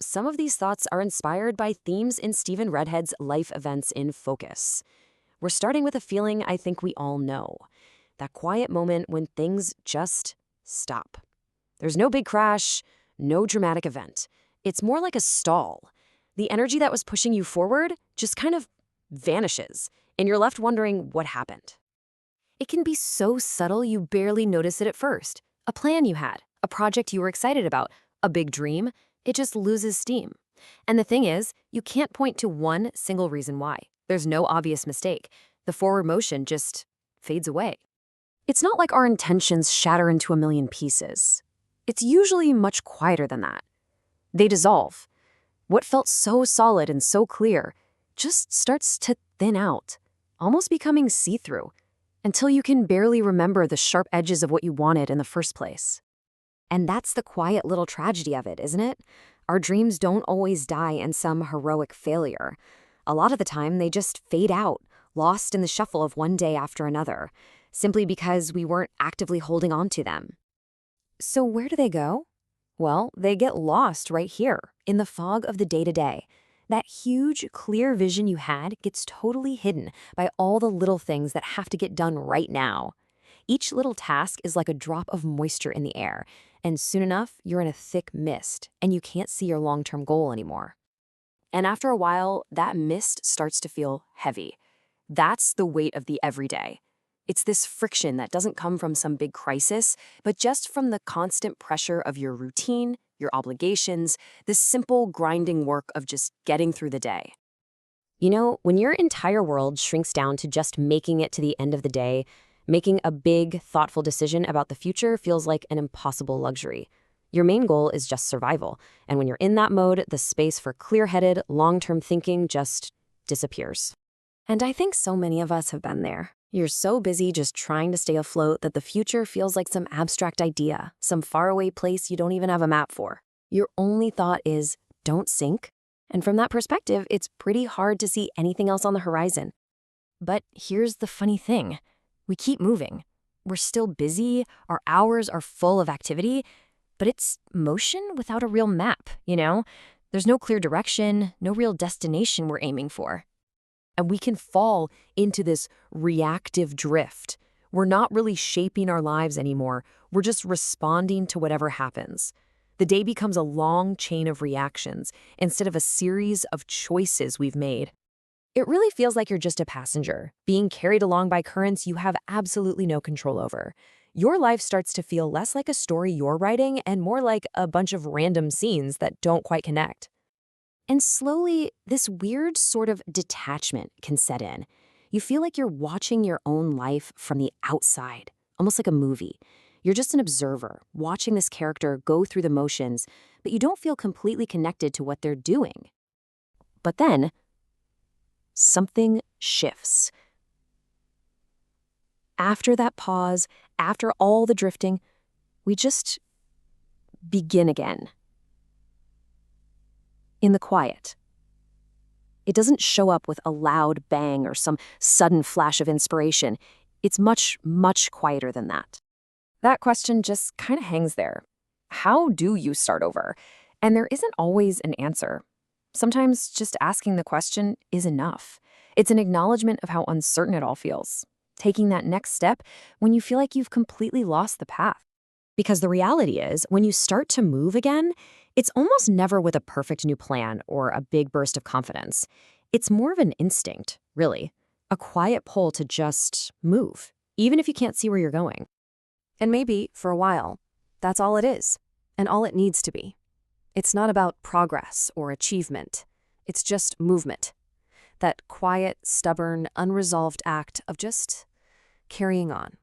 Some of these thoughts are inspired by themes in Stephen Redhead's Life Events in Focus. We're starting with a feeling I think we all know. That quiet moment when things just stop. There's no big crash, no dramatic event. It's more like a stall. The energy that was pushing you forward just kind of vanishes, and you're left wondering what happened. It can be so subtle you barely notice it at first. A plan you had, a project you were excited about, a big dream, it just loses steam. And the thing is, you can't point to one single reason why. There's no obvious mistake. The forward motion just fades away. It's not like our intentions shatter into a million pieces. It's usually much quieter than that. They dissolve. What felt so solid and so clear just starts to thin out, almost becoming see-through, until you can barely remember the sharp edges of what you wanted in the first place. And that's the quiet little tragedy of it, isn't it? Our dreams don't always die in some heroic failure. A lot of the time, they just fade out, lost in the shuffle of one day after another, simply because we weren't actively holding on to them. So where do they go? Well, they get lost right here, in the fog of the day-to-day. That huge, clear vision you had gets totally hidden by all the little things that have to get done right now. Each little task is like a drop of moisture in the air, and soon enough, you're in a thick mist, and you can't see your long-term goal anymore. And after a while, that mist starts to feel heavy. That's the weight of the everyday. It's this friction that doesn't come from some big crisis, but just from the constant pressure of your routine, your obligations, this simple grinding work of just getting through the day. When your entire world shrinks down to just making it to the end of the day, making a big, thoughtful decision about the future feels like an impossible luxury. Your main goal is just survival, and when you're in that mode, the space for clear-headed, long-term thinking just disappears. And I think so many of us have been there. You're so busy just trying to stay afloat that the future feels like some abstract idea, some faraway place you don't even have a map for. Your only thought is, don't sink. And from that perspective, it's pretty hard to see anything else on the horizon. But here's the funny thing. We keep moving. We're still busy, our hours are full of activity, but it's motion without a real map, There's no clear direction, no real destination we're aiming for. And we can fall into this reactive drift. We're not really shaping our lives anymore. We're just responding to whatever happens. The day becomes a long chain of reactions instead of a series of choices we've made. It really feels like you're just a passenger, being carried along by currents you have absolutely no control over. Your life starts to feel less like a story you're writing and more like a bunch of random scenes that don't quite connect. And slowly, this weird sort of detachment can set in. You feel like you're watching your own life from the outside, almost like a movie. You're just an observer, watching this character go through the motions, but you don't feel completely connected to what they're doing. But then, something shifts. After that pause, after all the drifting, we just begin again. In the quiet. It doesn't show up with a loud bang or some sudden flash of inspiration. It's much, much quieter than that. That question just kind of hangs there. How do you start over? And there isn't always an answer. Sometimes just asking the question is enough. It's an acknowledgement of how uncertain it all feels. Taking that next step when you feel like you've completely lost the path. Because the reality is, when you start to move again, it's almost never with a perfect new plan or a big burst of confidence. It's more of an instinct, really. A quiet pull to just move, even if you can't see where you're going. And maybe, for a while, that's all it is, and all it needs to be. It's not about progress or achievement. It's just movement. That quiet, stubborn, unresolved act of just carrying on.